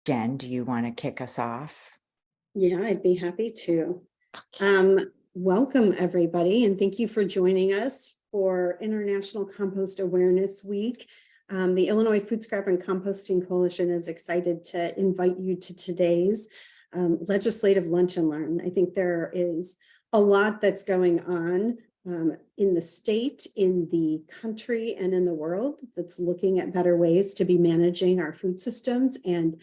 Jen, do you want to kick us off? Yeah, I'd be happy to. Welcome, everybody, and thank you for joining us for International Compost Awareness Week. The Illinois Food Scrap and Composting Coalition is excited to invite you to today's legislative lunch and learn. I think there is a lot that's going on in the state, in the country, and in the world that's looking at better ways to be managing our food systems, and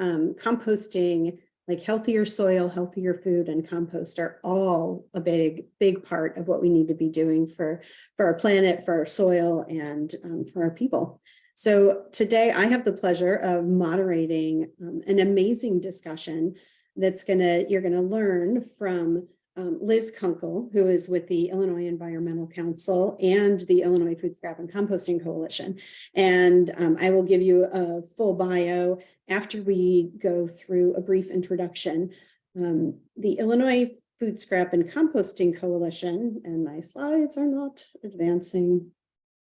composting, like healthier soil, healthier food, and compost are all a big part of what we need to be doing for our planet, for our soil, and for our people. So today I have the pleasure of moderating an amazing discussion you're gonna learn from Liz Kunkle, who is with the Illinois Environmental Council and the Illinois Food Scrap and Composting Coalition. And I will give you a full bio after we go through a brief introduction. The Illinois Food Scrap and Composting Coalition, and my slides are not advancing,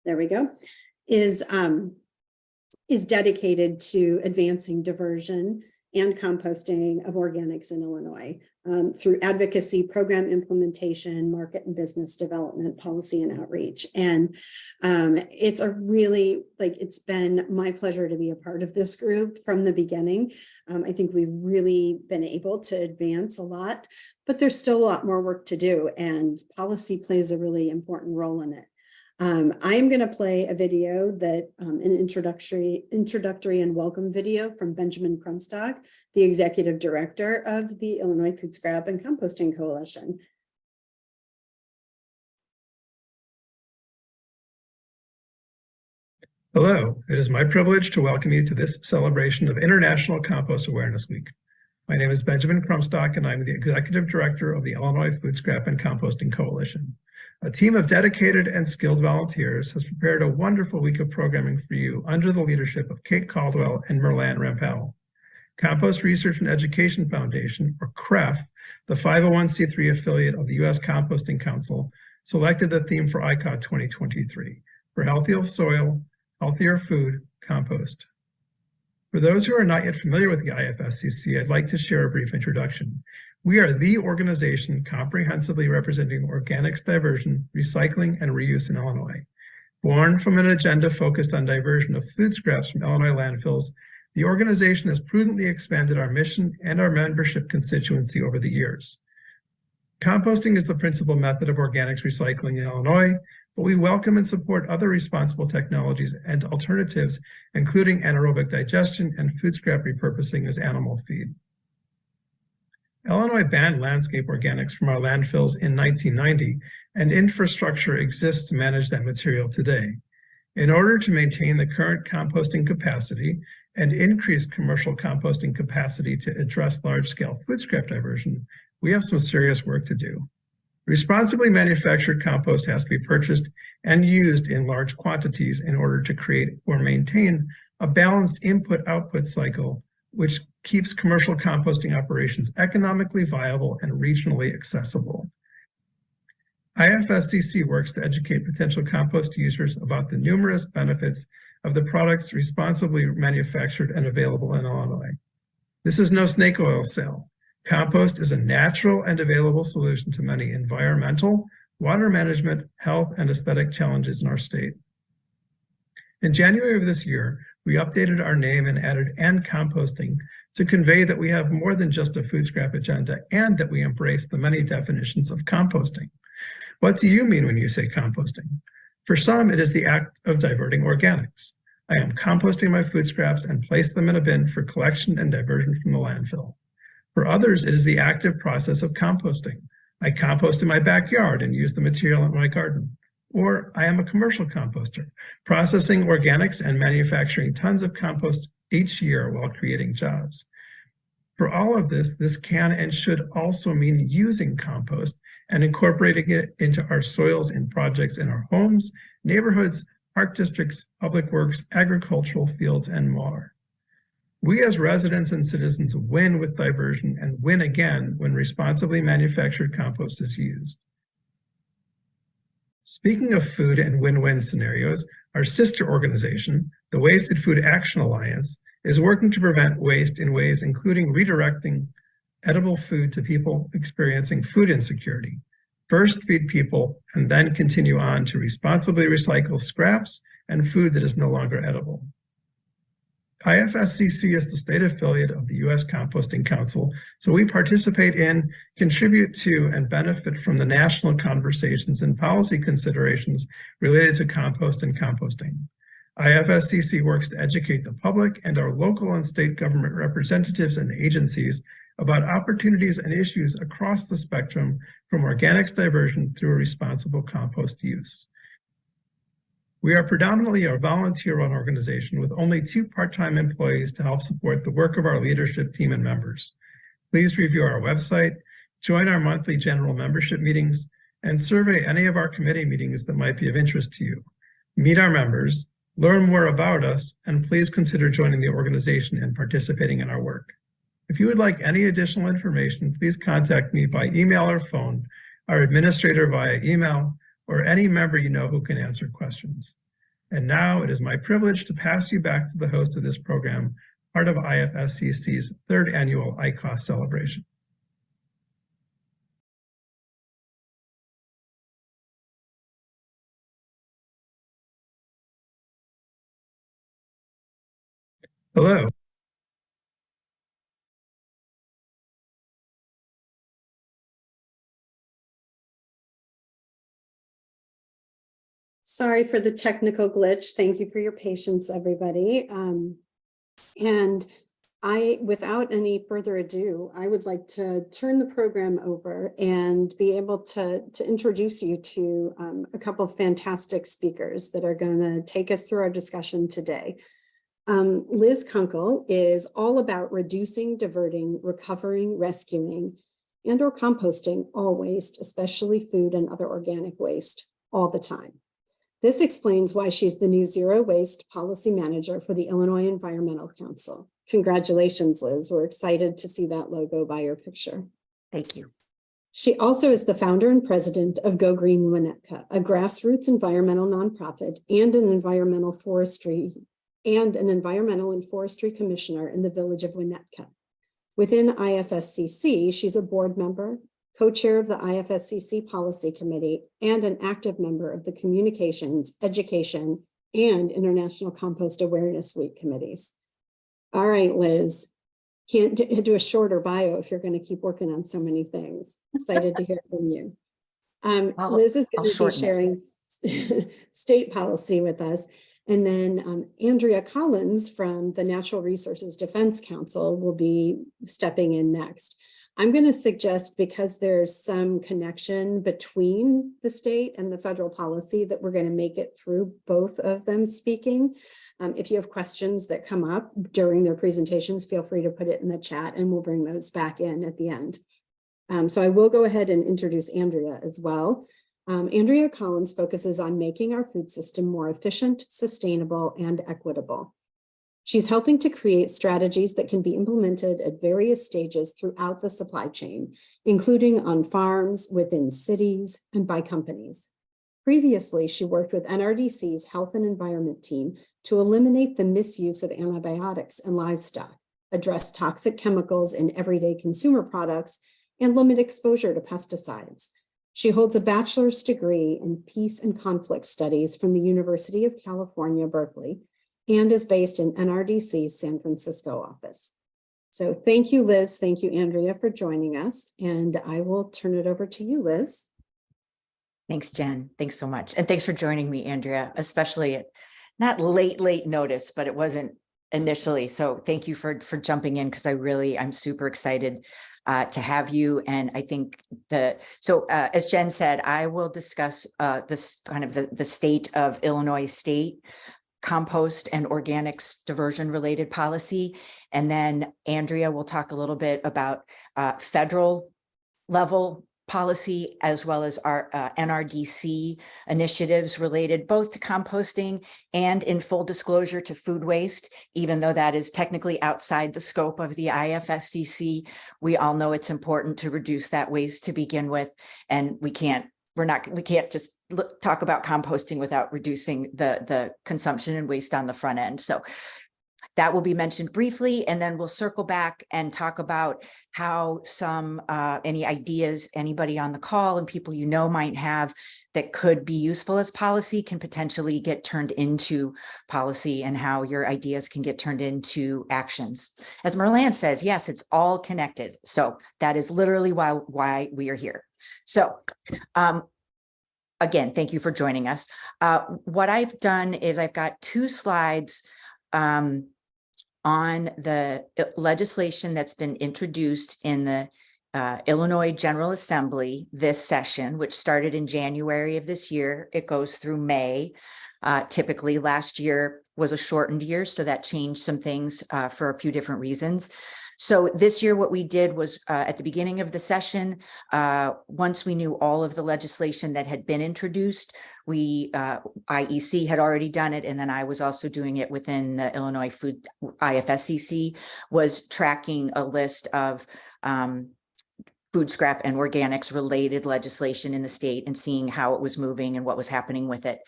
there we go, is dedicated to advancing diversion and composting of organics in Illinois through advocacy, program implementation, market and business development, policy and outreach. And it's it's been my pleasure to be a part of this group from the beginning. I think we've really been able to advance a lot, but there's still a lot more work to do, and policy plays a really important role in it. I'm going to play a video that an introductory and welcome video from Benjamin Krumstock, the executive director of the Illinois Food Scrap and Composting Coalition. Hello, it is my privilege to welcome you to this celebration of International Compost Awareness Week. My name is Benjamin Krumstock, and I'm the executive director of the Illinois Food Scrap and Composting Coalition. A team of dedicated and skilled volunteers has prepared a wonderful week of programming for you under the leadership of Kate Caldwell and Merlan Rampal. Compost Research and Education Foundation, or CREF, the 501c3 affiliate of the U.S. Composting Council, selected the theme for ICAW 2023, for healthier soil, healthier food, compost. For those who are not yet familiar with the IFSCC, I'd like to share a brief introduction. We are the organization comprehensively representing organics diversion, recycling, and reuse in Illinois. Born from an agenda focused on diversion of food scraps from Illinois landfills, the organization has prudently expanded our mission and our membership constituency over the years. Composting is the principal method of organics recycling in Illinois, but we welcome and support other responsible technologies and alternatives, including anaerobic digestion and food scrap repurposing as animal feed. Illinois banned landscape organics from our landfills in 1990, and infrastructure exists to manage that material today. In order to maintain the current composting capacity and increase commercial composting capacity to address large-scale food scrap diversion, we have some serious work to do. Responsibly manufactured compost has to be purchased and used in large quantities in order to create or maintain a balanced input-output cycle, which keeps commercial composting operations economically viable and regionally accessible. IFSCC works to educate potential compost users about the numerous benefits of the products responsibly manufactured and available in Illinois. This is no snake oil sale. Compost is a natural and available solution to many environmental, water management, health, and aesthetic challenges in our state. In January of this year, we updated our name and added "and composting" to convey that we have more than just a food scrap agenda and that we embrace the many definitions of composting. What do you mean when you say composting? For some, it is the act of diverting organics. I am composting my food scraps and place them in a bin for collection and diversion from the landfill. For others, it is the active process of composting. I compost in my backyard and use the material in my garden. Or I am a commercial composter, processing organics and manufacturing tons of compost each year while creating jobs. For all of this, this can and should also mean using compost and incorporating it into our soils in projects in our homes, neighborhoods, park districts, public works, agricultural fields, and more. We as residents and citizens win with diversion and win again when responsibly manufactured compost is used. Speaking of food and win-win scenarios, our sister organization, the Wasted Food Action Alliance, is working to prevent waste in ways including redirecting edible food to people experiencing food insecurity. First feed people and then continue on to responsibly recycle scraps and food that is no longer edible. IFSCC is the state affiliate of the U.S. Composting Council, so we participate in, contribute to, and benefit from the national conversations and policy considerations related to compost and composting. IFSCC works to educate the public and our local and state government representatives and agencies about opportunities and issues across the spectrum from organics diversion through responsible compost use. We are predominantly a volunteer-run organization with only 2 part-time employees to help support the work of our leadership team and members. Please review our website, join our monthly general membership meetings, and survey any of our committee meetings that might be of interest to you. Meet our members, learn more about us, and please consider joining the organization and participating in our work. If you would like any additional information, please contact me by email or phone, our administrator via email, or any member you know who can answer questions. And now it is my privilege to pass you back to the host of this program, part of IFSCC's 3rd annual ICAW celebration. Hello. Sorry for the technical glitch. Thank you for your patience, everybody. Without any further ado, I would like to turn the program over and be able to introduce you to a couple of fantastic speakers that are going to take us through our discussion today. Liz Kunkle is all about reducing, diverting, recovering, rescuing, and or composting all waste, especially food and other organic waste, all the time. This explains why she's the new Zero Waste Policy Manager for the Illinois Environmental Council. Congratulations, Liz. We're excited to see that logo by your picture. Thank you. She also is the founder and president of Go Green Winnetka, a grassroots environmental nonprofit and an environmental and forestry commissioner in the village of Winnetka. Within IFSCC, she's a board member, co-chair of the IFSCC Policy Committee, and an active member of the Communications, Education, and International Compost Awareness Week committees. All right, Liz, can't do a shorter bio if you're going to keep working on so many things. Excited to hear from you. Liz is going to be sharing state policy with us. And then Andrea Collins from the Natural Resources Defense Council will be stepping in next. I'm going to suggest, because there's some connection between the state and the federal policy, that we're going to make it through both of them speaking. If you have questions that come up during their presentations, feel free to put it in the chat and we'll bring those back in at the end. So I will go ahead and introduce Andrea as well. Andrea Collins focuses on making our food system more efficient, sustainable, and equitable. She's helping to create strategies that can be implemented at various stages throughout the supply chain, including on farms, within cities, and by companies. Previously, she worked with NRDC's Health and Environment team to eliminate the misuse of antibiotics in livestock, address toxic chemicals in everyday consumer products, and limit exposure to pesticides. She holds a bachelor's degree in Peace and Conflict Studies from the University of California, Berkeley, and is based in NRDC's San Francisco office. So thank you, Liz. Thank you, Andrea, for joining us. And I will turn it over to you, Liz. Thanks, Jen. Thanks so much. And thanks for joining me, Andrea, especially at not late notice, but it wasn't initially. So thank you for jumping in, because I'm super excited to have you. And I think as Jen said, I will discuss this kind of the state of Illinois state compost and organics diversion related policy. And then Andrea will talk a little bit about federal level policy, as well as our NRDC initiatives related both to composting and, in full disclosure, to food waste. Even though that is technically outside the scope of the IFSCC, we all know it's important to reduce that waste to begin with, and we can't just talk about composting without reducing the consumption and waste on the front end. So That will be mentioned briefly, and then we'll circle back and talk about how any ideas anybody on the call and people you know might have that could be useful as policy can potentially get turned into policy, and how your ideas can get turned into actions. As Merlan says, yes, it's all connected. So that is literally why we are here. So again, thank you for joining us. What I've done is I've got 2 slides on the legislation that's been introduced in the Illinois General Assembly this session, which started in January of this year. It goes through May. Typically last year was a shortened year, so that changed some things for a few different reasons. So this year, what we did was at the beginning of the session, once we knew all of the legislation that had been introduced, IEC had already done it, and then I was also doing it within the Illinois IFSCC, was tracking a list of food scrap and organics related legislation in the state and seeing how it was moving and what was happening with it.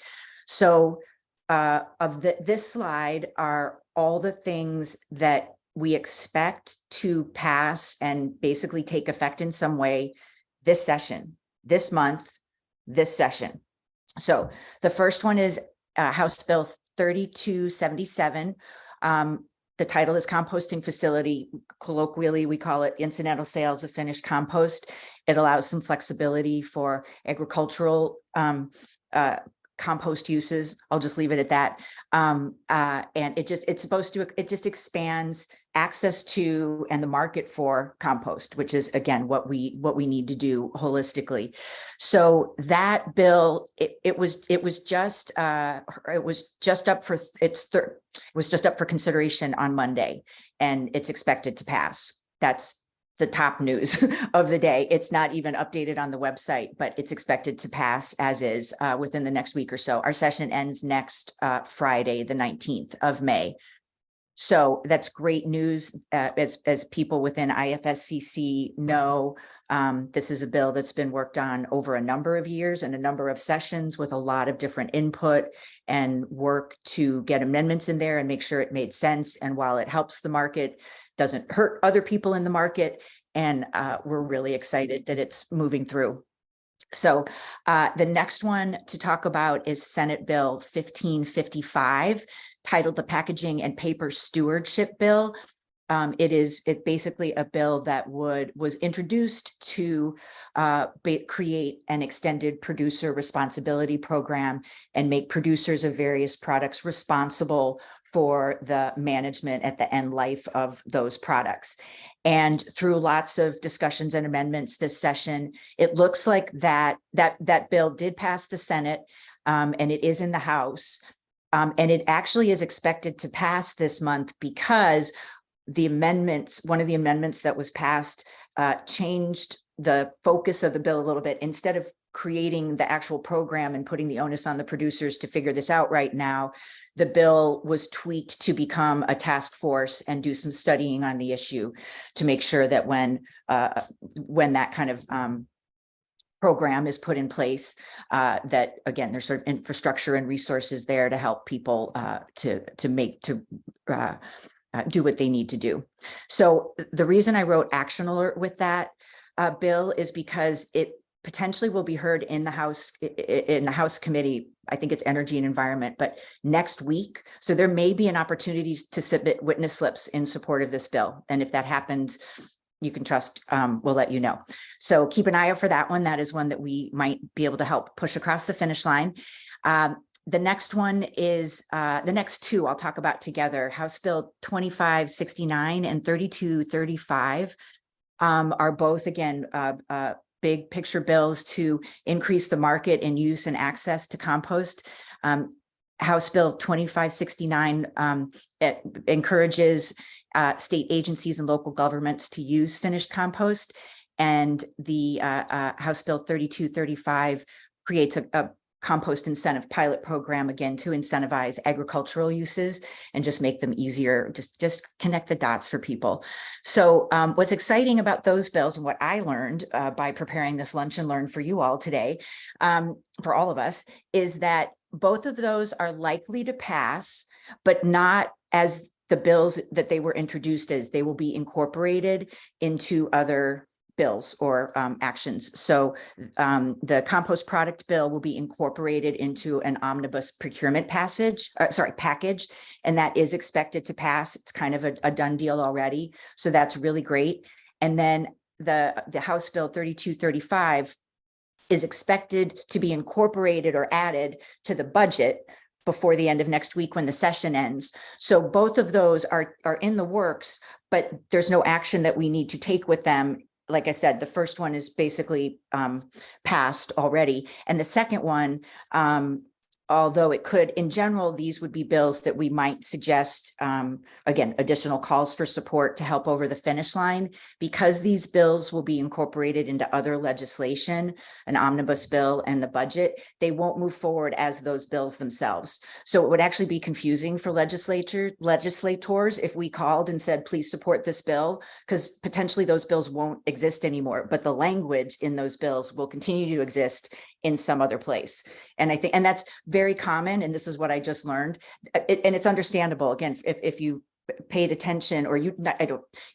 So this slide are all the things that we expect to pass and basically take effect in some way this session, this month, this session. So the first one is House Bill 3277. The title is Composting Facility. Colloquially, we call it incidental sales of finished compost. It allows some flexibility for agricultural compost uses. I'll just leave it at that. And it just expands access to and the market for compost, which is again what we need to do holistically. So that bill, it was just up for consideration on Monday, and it's expected to pass. That's the top news of the day. It's not even updated on the website, but it's expected to pass as is within the next week or so. Our session ends next Friday, the 19th of May. So that's great news. As people within IFSCC know, this is a bill that's been worked on over a number of years and a number of sessions with a lot of different input and work to get amendments in there and make sure it made sense. And while it helps the market, doesn't hurt other people in the market. And we're really excited that it's moving through. So the next one to talk about is Senate Bill 1555, titled the Packaging and Paper Stewardship Bill. It's basically a bill that was introduced to create an extended producer responsibility program and make producers of various products responsible for the management at the end life of those products. And through lots of discussions and amendments this session, it looks like that bill did pass the Senate, and it is in the House. And it actually is expected to pass this month because one of the amendments that was passed changed the focus of the bill a little bit. Instead of creating the actual program and putting the onus on the producers to figure this out right now, the bill was tweaked to become a task force and do some studying on the issue to make sure that when that kind of program is put in place, that again, there's sort of infrastructure and resources there to help people to do what they need to do. So the reason I wrote action alert with that bill is because it potentially will be heard in the House committee. I think it's Energy and Environment, but next week. So there may be an opportunity to submit witness slips in support of this bill. And if that happens, you can trust, we'll let you know. So keep an eye out for that one. That is one that we might be able to help push across the finish line. The next one is, the next two I'll talk about together. House Bill 2569 and 3235 are both, again, big picture bills to increase the market and use and access to compost. House Bill 2569 it encourages state agencies and local governments to use finished compost. And the House Bill 3235 creates a compost incentive pilot program, again, to incentivize agricultural uses and just make them easier, just connect the dots for people. So what's exciting about those bills and what I learned by preparing this lunch and learn for you all today, for all of us, is that both of those are likely to pass, but not as the bills that they were introduced as, they will be incorporated into other bills or actions. So the compost product bill will be incorporated into an omnibus procurement package, and that is expected to pass. It's kind of a done deal already. So that's really great. And then the House Bill 3235 is expected to be incorporated or added to the budget before the end of next week when the session ends. So both of those are in the works, but there's no action that we need to take with them. Like I said, the first one is basically passed already. And the second one, although it could, in general, these would be bills that we might suggest, again, additional calls for support to help over the finish line. Because these bills will be incorporated into other legislation, an omnibus bill and the budget, they won't move forward as those bills themselves. So it would actually be confusing for legislators if we called and said, please support this bill, because potentially those bills won't exist anymore, but the language in those bills will continue to exist in some other place. And I think, and that's very common. And this is what I just learned. And it's understandable. Again, if you paid attention, or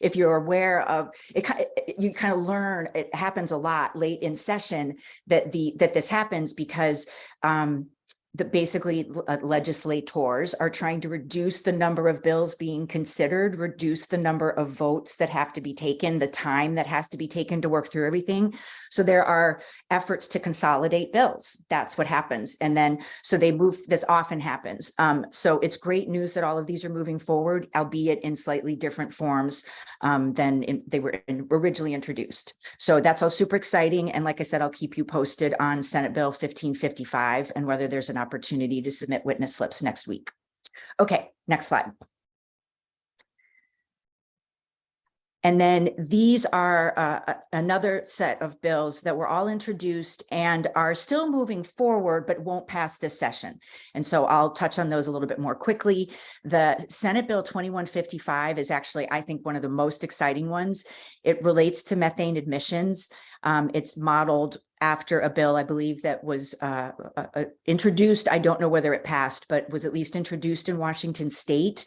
if you're aware of it, you kind of learn, it happens a lot late in session that this happens because basically legislators are trying to reduce the number of bills being considered, reduce the number of votes that have to be taken, the time that has to be taken to work through everything. So there are efforts to consolidate bills. That's what happens. And then, so they move, this often happens. So it's great news that all of these are moving forward, albeit in slightly different forms than they were originally introduced. So that's all super exciting. And like I said, I'll keep you posted on Senate Bill 1555 and whether there's an opportunity to submit witness slips next week. Okay, next slide. And then these are another set of bills that were all introduced and are still moving forward, but won't pass this session. And so I'll touch on those a little bit more quickly. The Senate Bill 2155 is actually, I think, one of the most exciting ones. It relates to methane emissions. It's modeled after a bill, I believe, that was introduced. I don't know whether it passed, but was at least introduced in Washington State.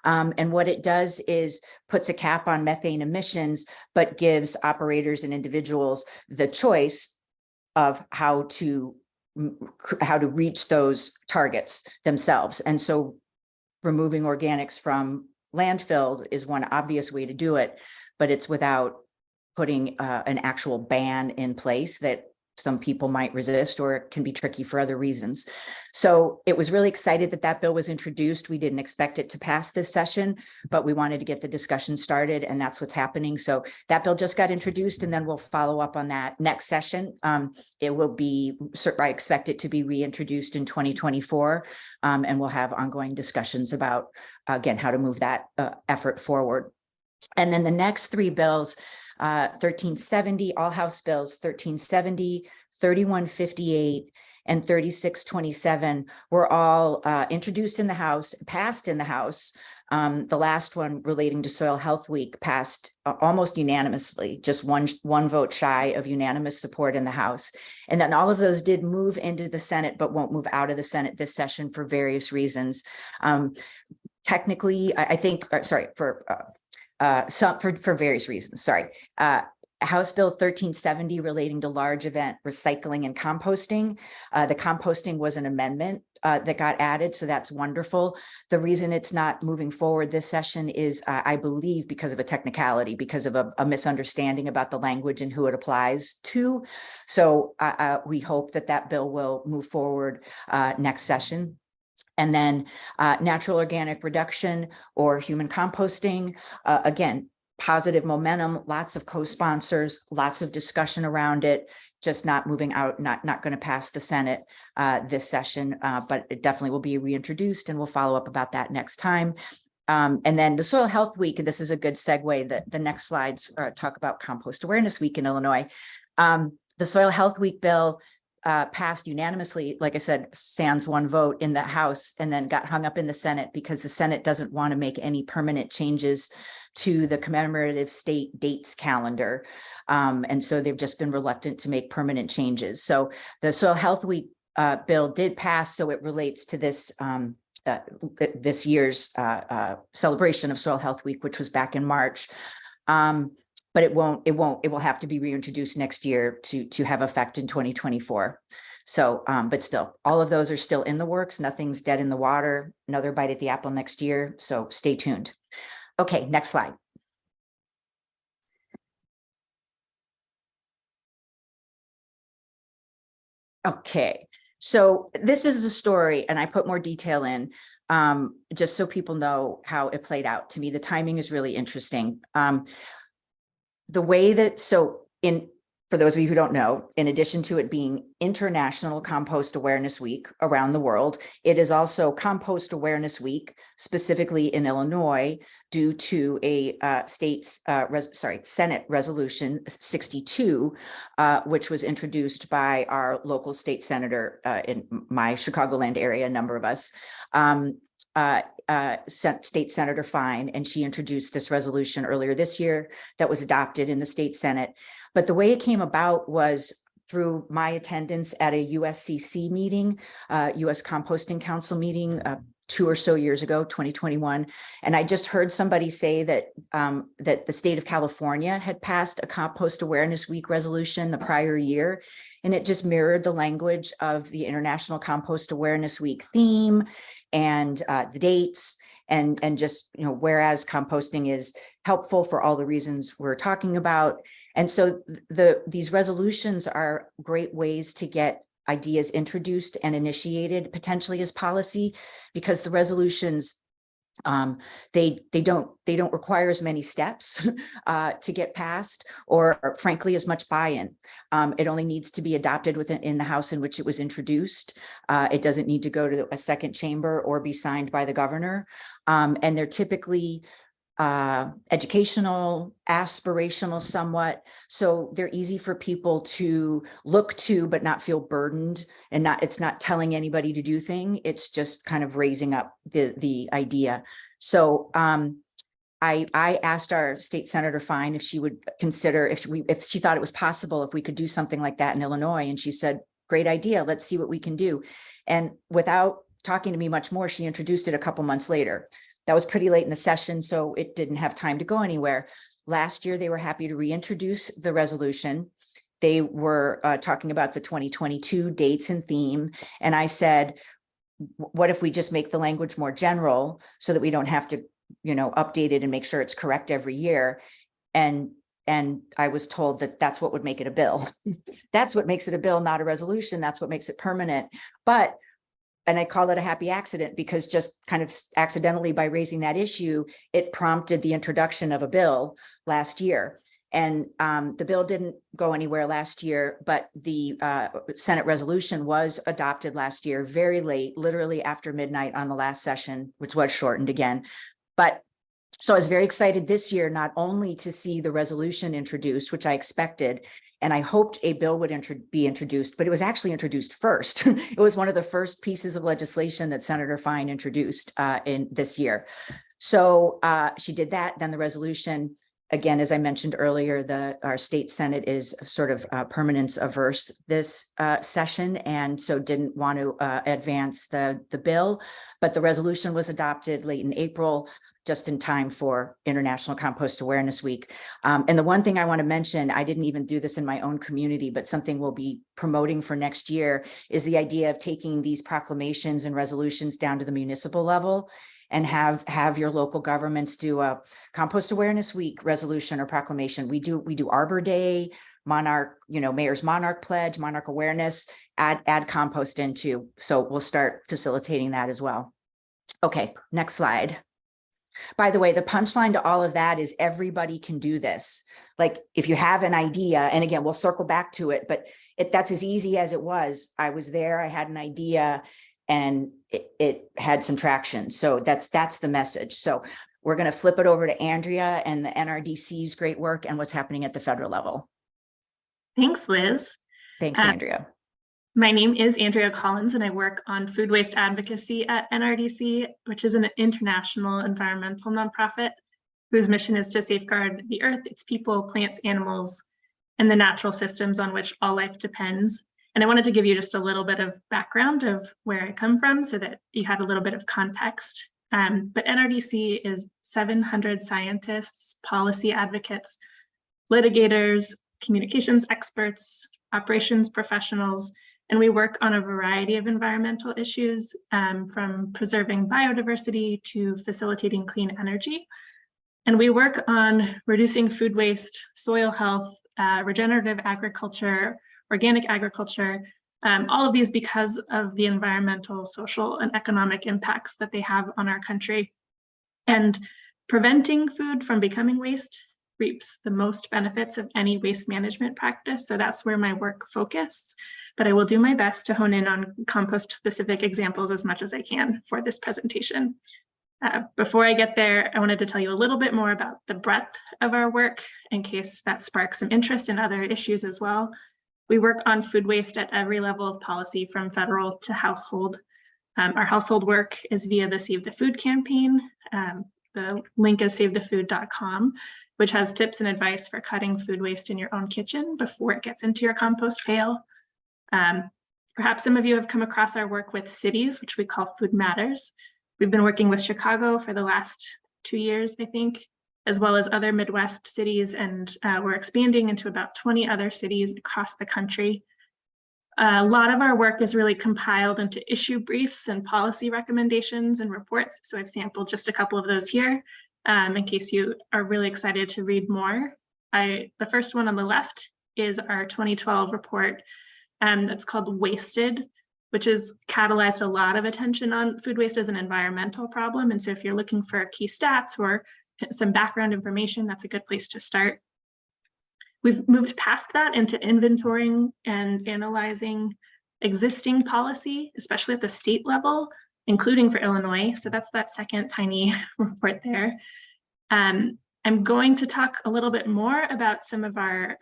And what it does is puts a cap on methane emissions, but gives operators and individuals the choice of how to reach those targets themselves. And so removing organics from landfill is one obvious way to do it, but it's without putting an actual ban in place that some people might resist, or it can be tricky for other reasons. So it was really excited that that bill was introduced. We didn't expect it to pass this session, but we wanted to get the discussion started, and that's what's happening. So that bill just got introduced, and then we'll follow up on that next session. It will be, I expect it to be reintroduced in 2024, and we'll have ongoing discussions about, again, how to move that effort forward. And then the next three bills, 1370, all House bills, 1370, 3158, and 3627 were all introduced in the House, passed in the House. The last one relating to Soil Health Week passed almost unanimously, just one vote shy of unanimous support in the House. And then all of those did move into the Senate, but won't move out of the Senate this session for various reasons. Technically, I think, sorry, for various reasons, sorry. House Bill 1370 relating to large event recycling and composting. The composting was an amendment that got added, so that's wonderful. The reason it's not moving forward this session is, I believe, because of a technicality, because of a misunderstanding about the language and who it applies to. So we hope that that bill will move forward next session. And then natural organic reduction or human composting, again, positive momentum, lots of co-sponsors, lots of discussion around it, just not moving out, not going to pass the Senate this session, but it definitely will be reintroduced, and we'll follow up about that next time. And then the Soil Health Week, and this is a good segue, that the next slides talk about Compost Awareness Week in Illinois. The Soil Health Week bill passed unanimously, like I said, sans one vote in the House, and then got hung up in the Senate because the Senate doesn't want to make any permanent changes to the commemorative state dates calendar. And so they've just been reluctant to make permanent changes. So the Soil Health Week bill did pass, so it relates to this this year's celebration of Soil Health Week, which was back in March. But it will have to be reintroduced next year to have effect in 2024. So, but still, all of those are still in the works. Nothing's dead in the water. Another bite at the apple next year. So stay tuned. Okay, next slide. Okay, so this is the story, and I put more detail in just so people know how it played out. To me, the timing is really interesting. The way that, for those of you who don't know, in addition to it being International Compost Awareness Week around the world, it is also Compost Awareness Week, specifically in Illinois, due to a Senate Resolution 62, which was introduced by our local state senator in my Chicagoland area, a number of us. State Senator Fine, and she introduced this resolution earlier this year that was adopted in the state Senate. But the way it came about was through my attendance at a USCC meeting, US Composting Council meeting 2 or so years ago, 2021. And I just heard somebody say that that the state of California had passed a Compost Awareness Week resolution the prior year. And it just mirrored the language of the International Compost Awareness Week theme and the dates, and just, you know, whereas composting is helpful for all the reasons we're talking about. And so these resolutions are great ways to get ideas introduced and initiated potentially as policy, because the resolutions, they don't require as many steps to get passed, or frankly as much buy-in. It only needs to be adopted in the House in which it was introduced. It doesn't need to go to a second chamber or be signed by the governor. And they're typically educational, aspirational somewhat. So they're easy for people to look to, but not feel burdened, and it's not telling anybody to do thing. It's just kind of raising up the idea. So I asked our state senator Fine if she would consider, if she thought it was possible, if we could do something like that in Illinois. And she said, great idea. Let's see what we can do. And without talking to me much more, she introduced it a couple months later. That was pretty late in the session, so it didn't have time to go anywhere. Last year, they were happy to reintroduce the resolution. They were talking about the 2022 dates and theme. And I said, what if we just make the language more general so that we don't have to, you know, update it and make sure it's correct every year? And I was told that that's what would make it a bill. That's what makes it a bill, not a resolution. That's what makes it permanent. And I call it a happy accident, because just kind of accidentally, by raising that issue, it prompted the introduction of a bill last year. And the bill didn't go anywhere last year, but the Senate resolution was adopted last year, very late, literally after midnight on the last session, which was shortened again. But so I was very excited this year, not only to see the resolution introduced, which I expected, and I hoped a bill would be introduced, but it was actually introduced first. It was one of the first pieces of legislation that Senator Fine introduced in this year. So she did that. Then the resolution, again, as I mentioned earlier, our state Senate is sort of permanence averse this session, and so didn't want to advance the bill. But the resolution was adopted late in April, just in time for International Compost Awareness Week. And the one thing I want to mention, I didn't even do this in my own community, but something we'll be promoting for next year is the idea of taking these proclamations and resolutions down to the municipal level, and have your local governments do a Compost Awareness Week resolution or proclamation. We do Arbor Day, Monarch, Mayor's Monarch Pledge, Monarch Awareness, add compost into. So we'll start facilitating that as well. Okay, next slide. By the way, the punchline to all of that is everybody can do this. Like, if you have an idea, and again, we'll circle back to it, but that's as easy as it was. I was there, I had an idea, and it had some traction. So that's the message. So we're going to flip it over to Andrea and the NRDC's great work and what's happening at the federal level. Thanks, Liz. Thanks, Andrea. My name is Andrea Collins, and I work on food waste advocacy at NRDC, which is an international environmental nonprofit whose mission is to safeguard the earth, its people, plants, animals, and the natural systems on which all life depends. And I wanted to give you just a little bit of background of where I come from so that you had a little bit of context. But NRDC is 700 scientists, policy advocates, litigators, communications experts, operations professionals, and we work on a variety of environmental issues, from preserving biodiversity to facilitating clean energy. And we work on reducing food waste, soil health, regenerative agriculture, organic agriculture, all of these because of the environmental, social, and economic impacts that they have on our country. And preventing food from becoming waste reaps the most benefits of any waste management practice. So that's where my work focuses, but I will do my best to hone in on compost-specific examples as much as I can for this presentation. Before I get there, I wanted to tell you a little bit more about the breadth of our work in case that sparks some interest in other issues as well. We work on food waste at every level of policy, from federal to household. Our household work is via the Save the Food campaign. The link is savethefood.com, which has tips and advice for cutting food waste in your own kitchen before it gets into your compost pail. Perhaps some of you have come across our work with cities, which we call Food Matters. We've been working with Chicago for the last 2 years, I think, as well as other Midwest cities, and we're expanding into about 20 other cities across the country. A lot of our work is really compiled into issue briefs and policy recommendations and reports. So I've sampled just a couple of those here in case you are really excited to read more. The first one on the left is our 2012 report that's called Wasted, which has catalyzed a lot of attention on food waste as an environmental problem. And so if you're looking for key stats or some background information, that's a good place to start. We've moved past that into inventorying and analyzing existing policy, especially at the state level, including for Illinois. So that's that second tiny report there. I'm going to talk a little bit more about some of our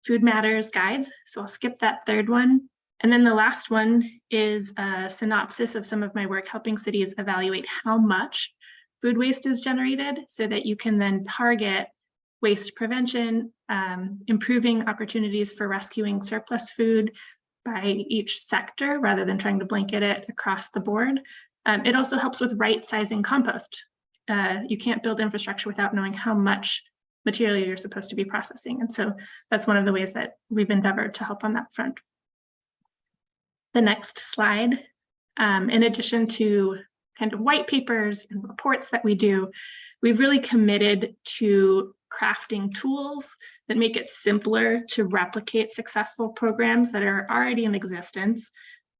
Food Matters guides. So I'll skip that third one. And then the last one is a synopsis of some of my work helping cities evaluate how much food waste is generated so that you can then target waste prevention, improving opportunities for rescuing surplus food by each sector rather than trying to blanket it across the board. It also helps with right-sizing compost. You can't build infrastructure without knowing how much material you're supposed to be processing. And so that's one of the ways that we've endeavored to help on that front. The next slide, in addition to kind of white papers and reports that we do, we've really committed to crafting tools that make it simpler to replicate successful programs that are already in existence.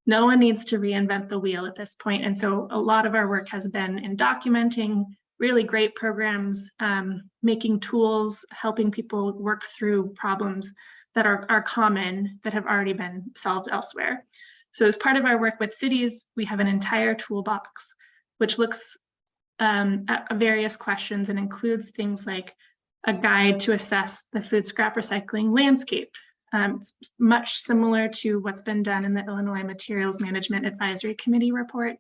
No one needs to reinvent the wheel at this point. And so a lot of our work has been in documenting really great programs, making tools, helping people work through problems that are common that have already been solved elsewhere. So as part of our work with cities, we have an entire toolbox, which looks at various questions and includes things like a guide to assess the food scrap recycling landscape. It's much similar to what's been done in the Illinois Materials Management Advisory Committee report,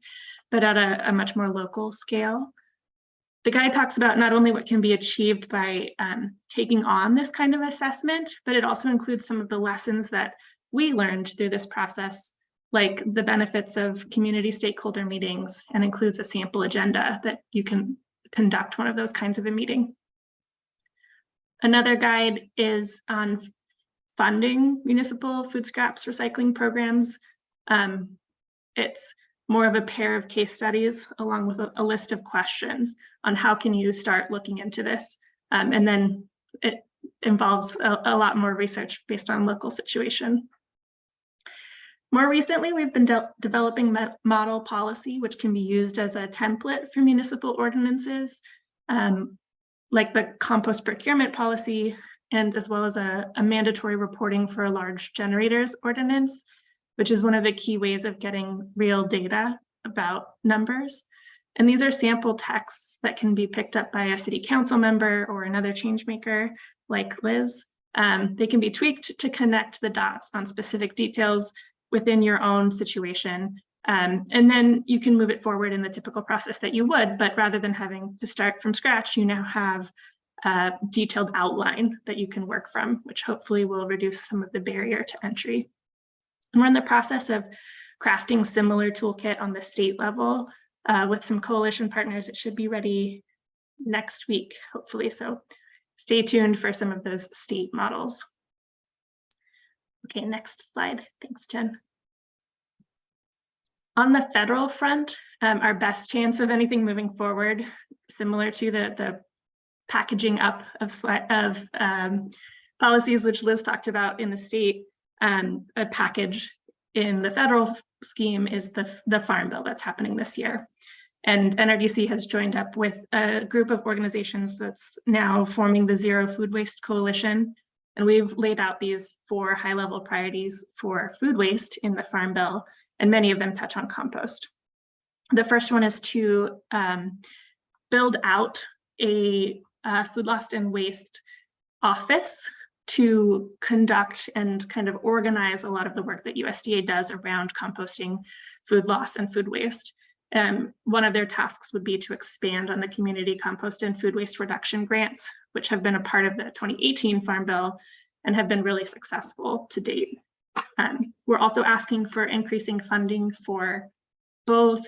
but at a much more local scale. The guide talks about not only what can be achieved by taking on this kind of assessment, but it also includes some of the lessons that we learned through this process, like the benefits of community stakeholder meetings, and includes a sample agenda that you can conduct one of those kinds of a meeting. Another guide is on funding municipal food scraps recycling programs. It's more of a pair of case studies along with a list of questions on how can you start looking into this. And then it involves a lot more research based on local situation. More recently, we've been developing model policy, which can be used as a template for municipal ordinances, like the compost procurement policy, and as well as a mandatory reporting for a large generators ordinance, which is one of the key ways of getting real data about numbers. And these are sample texts that can be picked up by a city council member or another change maker like Liz. They can be tweaked to connect the dots on specific details within your own situation. And then you can move it forward in the typical process that you would, but rather than having to start from scratch, you now have a detailed outline that you can work from, which hopefully will reduce some of the barrier to entry. And we're in the process of crafting similar toolkit on the state level with some coalition partners. It should be ready next week, hopefully. So stay tuned for some of those state models. Okay, next slide. Thanks, Jen. On the federal front, our best chance of anything moving forward, similar to the packaging up of policies, which Liz talked about in the state, a package in the federal scheme is the Farm Bill that's happening this year. And NRDC has joined up with a group of organizations that's now forming the Zero Food Waste Coalition. And we've laid out these 4 high-level priorities for food waste in the Farm Bill, and many of them touch on compost. The first one is to build out a food loss and waste office to conduct and kind of organize a lot of the work that USDA does around composting food loss and food waste. One of their tasks would be to expand on the community compost and food waste reduction grants, which have been a part of the 2018 Farm Bill and have been really successful to date. We're also asking for increasing funding for both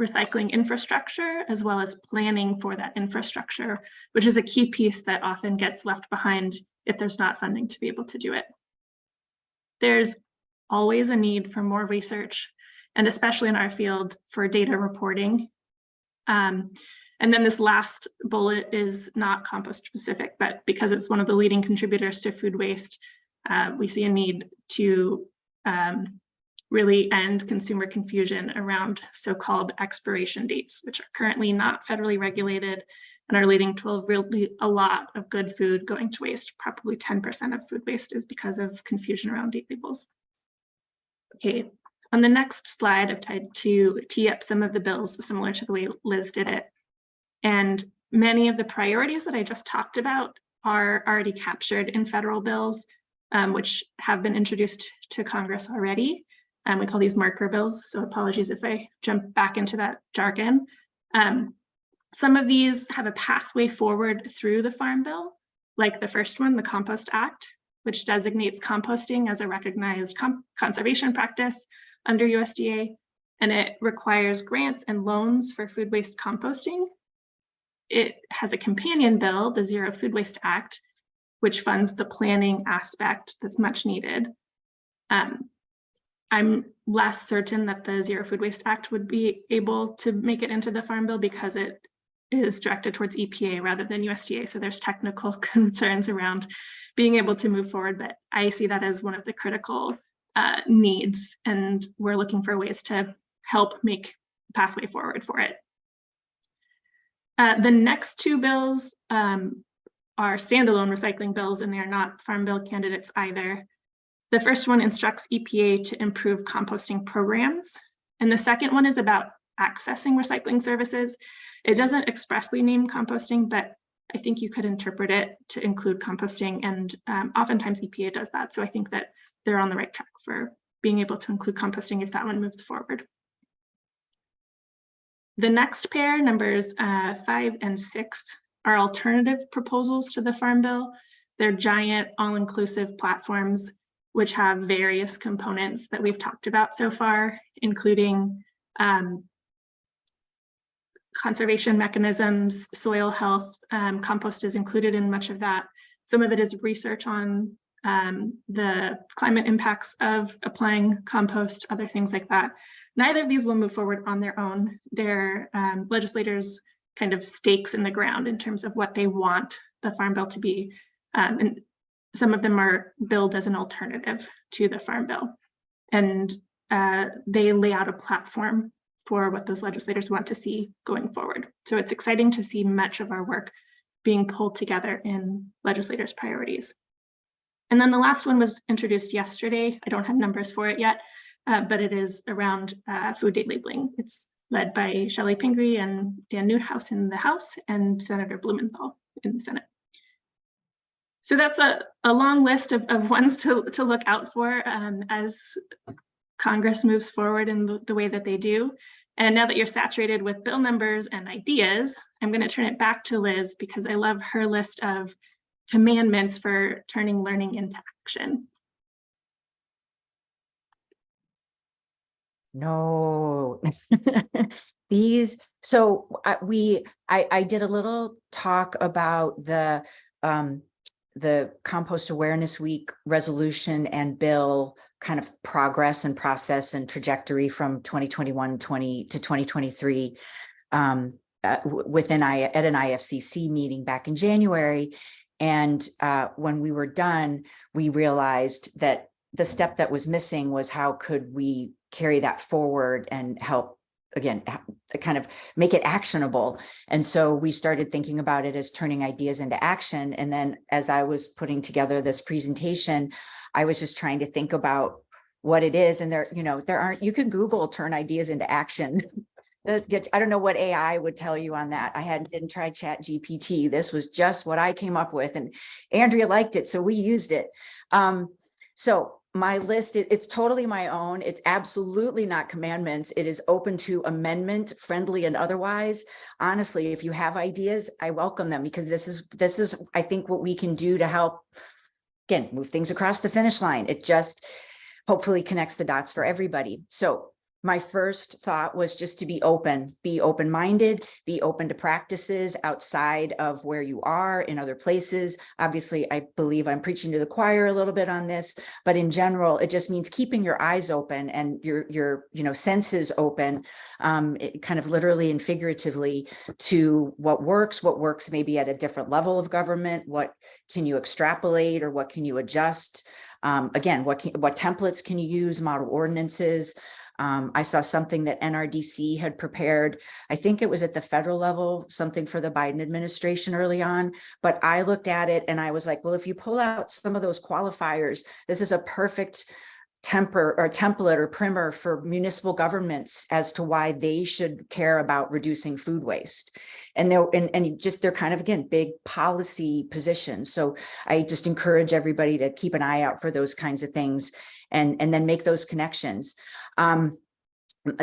recycling infrastructure as well as planning for that infrastructure, which is a key piece that often gets left behind if there's not funding to be able to do it. There's always a need for more research, and especially in our field for data reporting. And then this last bullet is not compost specific, but because it's one of the leading contributors to food waste, we see a need to really end consumer confusion around so-called expiration dates, which are currently not federally regulated and are leading to really a lot of good food going to waste. Probably 10% of food waste is because of confusion around date labels. Okay, on the next slide, I've tried to tee up some of the bills similar to the way Liz did it. And many of the priorities that I just talked about are already captured in federal bills, which have been introduced to Congress already. We call these marker bills, so apologies if I jump back into that jargon. Some of these have a pathway forward through the Farm Bill, like the first one, the Compost Act, which designates composting as a recognized conservation practice under USDA, and it requires grants and loans for food waste composting. It has a companion bill, the Zero Food Waste Act, which funds the planning aspect that's much needed. I'm less certain that the Zero Food Waste Act would be able to make it into the Farm Bill because it is directed towards EPA rather than USDA. So there's technical concerns around being able to move forward, but I see that as one of the critical needs, and we're looking for ways to help make a pathway forward for it. The next 2 bills are standalone recycling bills, and they're not Farm Bill candidates either. The first one instructs EPA to improve composting programs, and the second one is about accessing recycling services. It doesn't expressly name composting, but I think you could interpret it to include composting, and oftentimes EPA does that. So I think that they're on the right track for being able to include composting if that one moves forward. The next pair, numbers 5 and 6, are alternative proposals to the Farm Bill. They're giant, all-inclusive platforms which have various components that we've talked about so far, including conservation mechanisms, soil health. Compost is included in much of that. Some of it is research on the climate impacts of applying compost, other things like that. Neither of these will move forward on their own. They're legislators' kind of stakes in the ground in terms of what they want the Farm Bill to be. And some of them are billed as an alternative to the Farm Bill. And they lay out a platform for what those legislators want to see going forward. So it's exciting to see much of our work being pulled together in legislators' priorities. And then the last one was introduced yesterday. I don't have numbers for it yet, but it is around food date labeling. It's led by Shelley Pingree and Dan Newhouse in the House and Senator Blumenthal in the Senate. So that's a long list of ones to look out for as Congress moves forward in the way that they do. And now that you're saturated with bill numbers and ideas, I'm going to turn it back to Liz because I love her list of commandments for turning learning into action. No. These, so I did a little talk about the Compost Awareness Week resolution and bill kind of progress and process and trajectory from 2021 to 2023 at an IFSCC meeting back in January. And when we were done, we realized that the step that was missing was how could we carry that forward and help, again, kind of make it actionable. And so we started thinking about it as turning ideas into action. And then as I was putting together this presentation, I was just trying to think about what it is. And you can Google turn ideas into action. I don't know what AI would tell you on that. didn't try Chat GPT. This was just what I came up with, and Andrea liked it, so we used it. So my list, it's totally my own. It's absolutely not commandments. It is open to amendment, friendly and otherwise. Honestly, if you have ideas, I welcome them, because this is I think what we can do to help, again, move things across the finish line. It just hopefully connects the dots for everybody. So my first thought was just to be open-minded, be open to practices outside of where you are in other places. Obviously, I believe I'm preaching to the choir a little bit on this, but in general, it just means keeping your eyes open and your senses open, kind of literally and figuratively, to what works maybe at a different level of government. What can you extrapolate, or what can you adjust? Again, what templates can you use, model ordinances? I saw something that NRDC had prepared. I think it was at the federal level, something for the Biden administration early on, but I looked at it and I was like, well, if you pull out some of those qualifiers, this is a perfect template or primer for municipal governments as to why they should care about reducing food waste. And they're kind of, again, big policy positions. So I just encourage everybody to keep an eye out for those kinds of things and then make those connections. A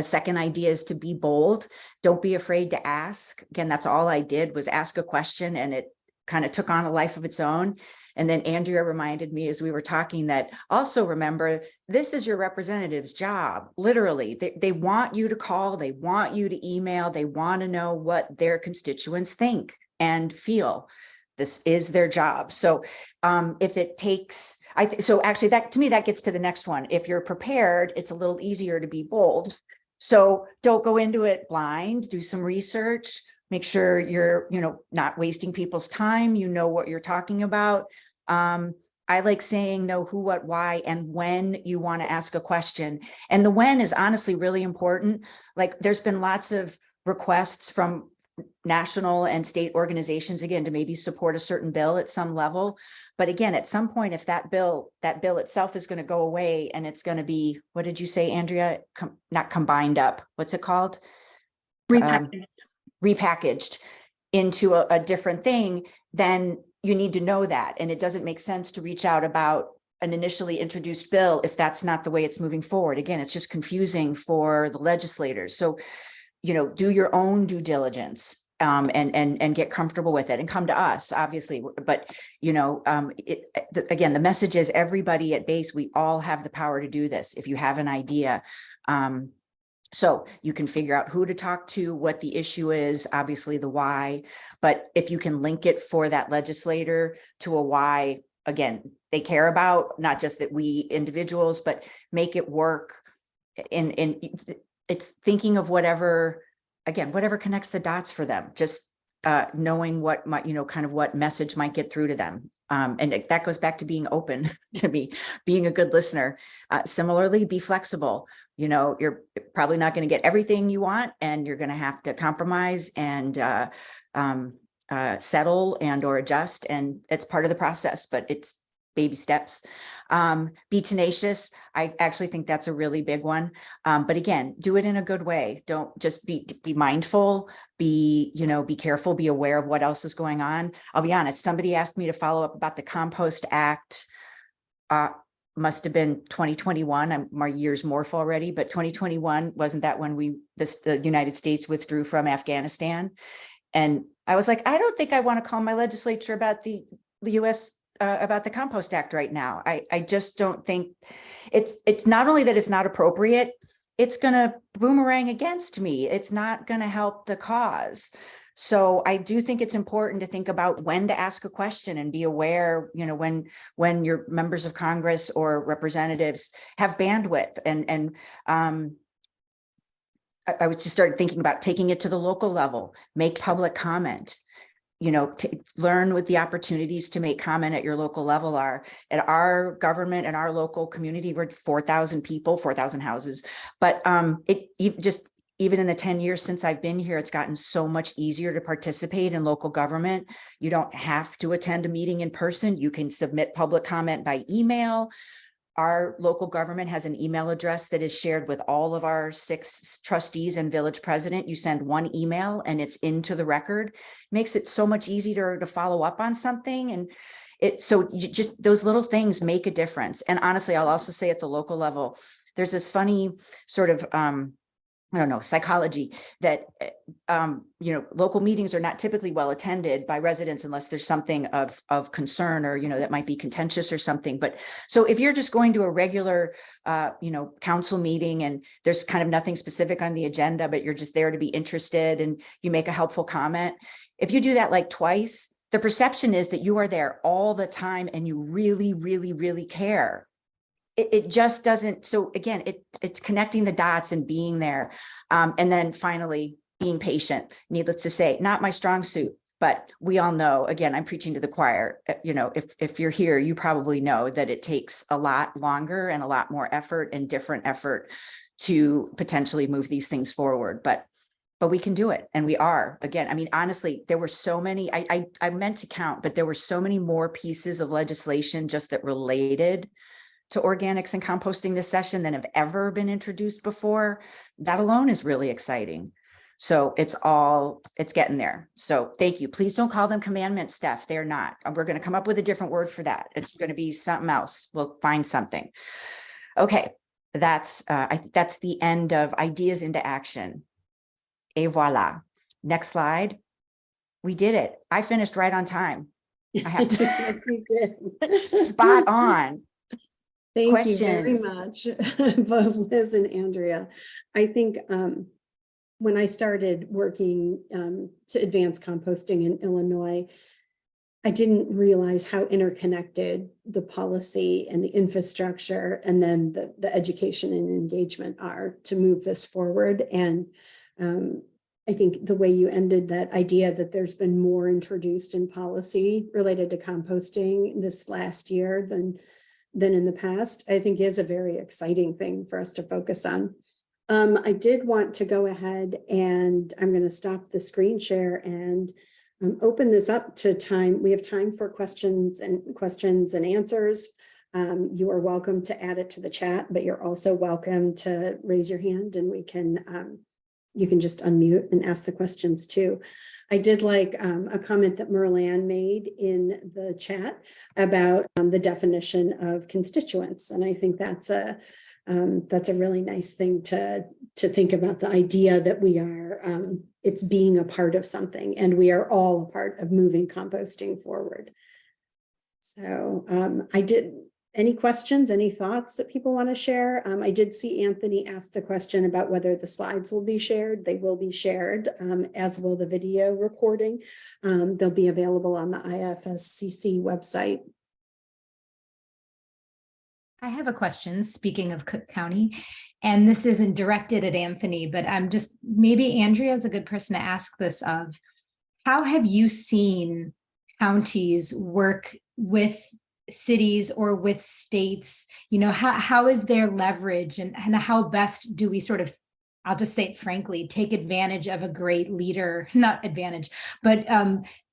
second idea is to be bold. Don't be afraid to ask. Again, that's all I did, was ask a question, and it kind of took on a life of its own. And then Andrea reminded me as we were talking that also remember, this is your representative's job. Literally, they want you to call, they want you to email, they want to know what their constituents think and feel. This is their job. So if it takes, so actually that, to me, that gets to the next one. If you're prepared, it's a little easier to be bold. So don't go into it blind, do some research, make sure you're, not wasting people's time. You know what you're talking about. I like saying know who, what, why, and when you want to ask a question. And the when is honestly really important. Like, there's been lots of requests from national and state organizations, again, to maybe support a certain bill at some level. But again, at some point, if that bill itself is going to go away and it's going to be, what did you say, Andrea? Not combined up. What's it called? Repackaged into a different thing, then you need to know that. And it doesn't make sense to reach out about an initially introduced bill if that's not the way it's moving forward. Again, it's just confusing for the legislators. So, do your own due diligence and get comfortable with it and come to us, obviously. But, again, the message is everybody at base, we all have the power to do this. If you have an idea, so you can figure out who to talk to, what the issue is, obviously the why, but if you can link it for that legislator to a why, again, they care about, not just that we individuals, but make it work in it's thinking of whatever connects the dots for them, just knowing what might, kind of what message might get through to them. And that goes back to being open to me, being a good listener. Similarly, be flexible. You're probably not going to get everything you want, and you're going to have to compromise and settle and or adjust. And it's part of the process, but it's baby steps. Be tenacious. I actually think that's a really big one. But again, do it in a good way. Don't just be mindful, be careful, be aware of what else is going on. I'll be honest. Somebody asked me to follow up about the Compost Act. Must have been 2021. My years morph already, but 2021, wasn't that when the United States withdrew from Afghanistan? And I was like, I don't think I want to call my legislature about the US about the Compost Act right now. I just don't think it's not only that it's not appropriate, it's going to boomerang against me. It's not going to help the cause. So I do think it's important to think about when to ask a question and be aware, you know, when your members of Congress or representatives have bandwidth. And I was just started thinking about taking it to the local level, make public comment, you know, learn what the opportunities to make comment at your local level are. At our government and our local community, we're 4,000 people, 4,000 houses. But even in the 10 years since I've been here, it's gotten so much easier to participate in local government. You don't have to attend a meeting in person. You can submit public comment by email. Our local government has an email address that is shared with all of our 6 trustees and village president. You send one email and it's into the record. Makes it so much easier to follow up on something. And just those little things make a difference. And honestly, I'll also say at the local level, there's this funny sort of, I don't know, psychology that, you know, local meetings are not typically well attended by residents unless there's something of concern or, you know, that might be contentious or something. But so if you're just going to a regular, you know, council meeting and there's kind of nothing specific on the agenda, but you're just there to be interested and you make a helpful comment. If you do that like twice, the perception is that you are there all the time and you really, really, really care. It just doesn't. So again, it's connecting the dots and being there. And then finally being patient. Needless to say, not my strong suit, but we all know, again, I'm preaching to the choir. You know, if you're here, you probably know that it takes a lot longer and a lot more effort and different effort to potentially move these things forward. But we can do it. And we are. Again, I mean, honestly, there were so many, I meant to count, but there were so many more pieces of legislation just that related to organics and composting this session than have ever been introduced before. That alone is really exciting. So it's getting there. So thank you. Please don't call them commandments, Steph. They're not. We're going to come up with a different word for that. It's going to be something else. We'll find something. Okay. That's the end of ideas into action. Et voila. Next slide. We did it. I finished right on time. I have to. Yes, you did. Spot on. Thank Questions? you very much, both Liz and Andrea. I think when I started working to advance composting in Illinois, I didn't realize how interconnected the policy and the infrastructure and then the education and engagement are to move this forward. And I think the way you ended that idea that there's been more introduced in policy related to composting this last year than in the past, I think is a very exciting thing for us to focus on. I did want to go ahead and I'm going to stop the screen share and open this up to time. We have time for questions and answers. You are welcome to add it to the chat, but you're also welcome to raise your hand and we can you can just unmute and ask the questions too. I did like a comment that Merlan made in the chat about the definition of constituents. And I think that's a really nice thing to think about, the idea that we are, it's being a part of something and we are all a part of moving composting forward. So any questions, any thoughts that people want to share? I did see Anthony ask the question about whether the slides will be shared. They will be shared, as will the video recording. They'll be available on the IFSCC website. I have a question, speaking of Cook County, and this isn't directed at Anthony, but I'm just, maybe Andrea is a good person to ask this of. How have you seen counties work with cities or with states? You know, how is their leverage and how best do we sort of, I'll just say it frankly, take advantage of a great leader, not advantage, but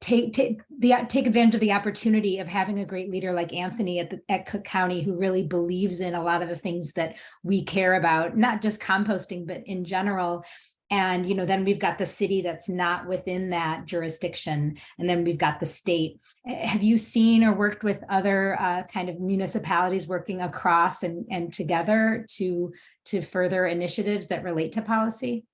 take advantage of the opportunity of having a great leader like Anthony at Cook County, who really believes in a lot of the things that we care about, not just composting, but in general. And, you know, then we've got the city that's not within that jurisdiction. And then we've got the state. Have you seen or worked with other kind of municipalities working across and together to further initiatives that relate to policy?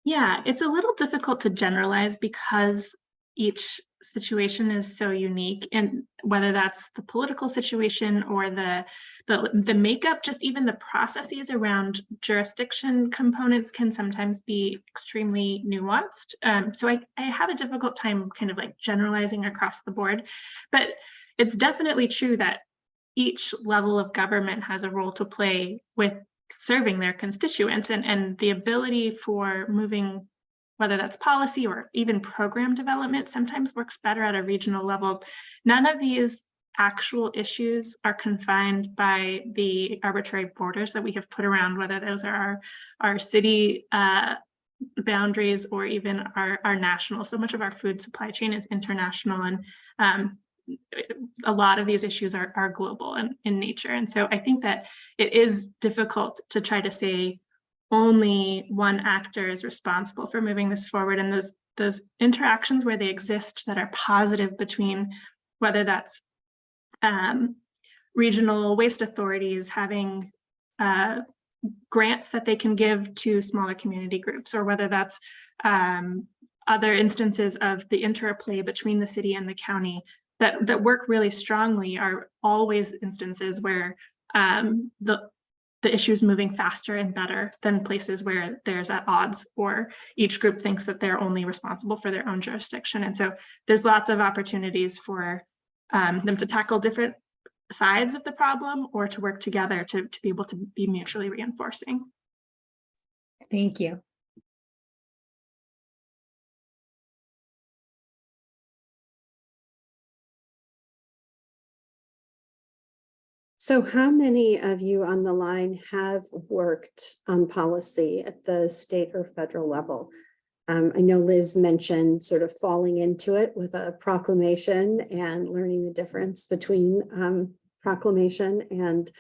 Yeah, it's a little difficult to generalize because each situation is so unique, and whether that's the political situation or the makeup, just even the processes around jurisdiction components can sometimes be extremely nuanced. So I have a difficult time kind of like generalizing across the board, but it's definitely true that each level of government has a role to play with serving their constituents, and the ability for moving, whether that's policy or even program development, sometimes works better at a regional level. None of these actual issues are confined by the arbitrary borders that we have put around, whether those are our city boundaries or even our national. So much of our food supply chain is international, and a lot of these issues are global in nature. And so I think that it is difficult to try to say only one actor is responsible for moving this forward. And those interactions where they exist that are positive between, whether that's regional waste authorities having grants that they can give to smaller community groups, or whether that's other instances of the interplay between the city and the county that work really strongly, are always instances where the issue's moving faster and better than places where there's at odds, or each group thinks that they're only responsible for their own jurisdiction. And so there's lots of opportunities for them to tackle different sides of the problem, or to work together to be able to be mutually reinforcing. Thank you. So how many of you on the line have worked on policy at the state or federal level? I know Liz mentioned sort of falling into it with a proclamation and learning the difference between proclamation and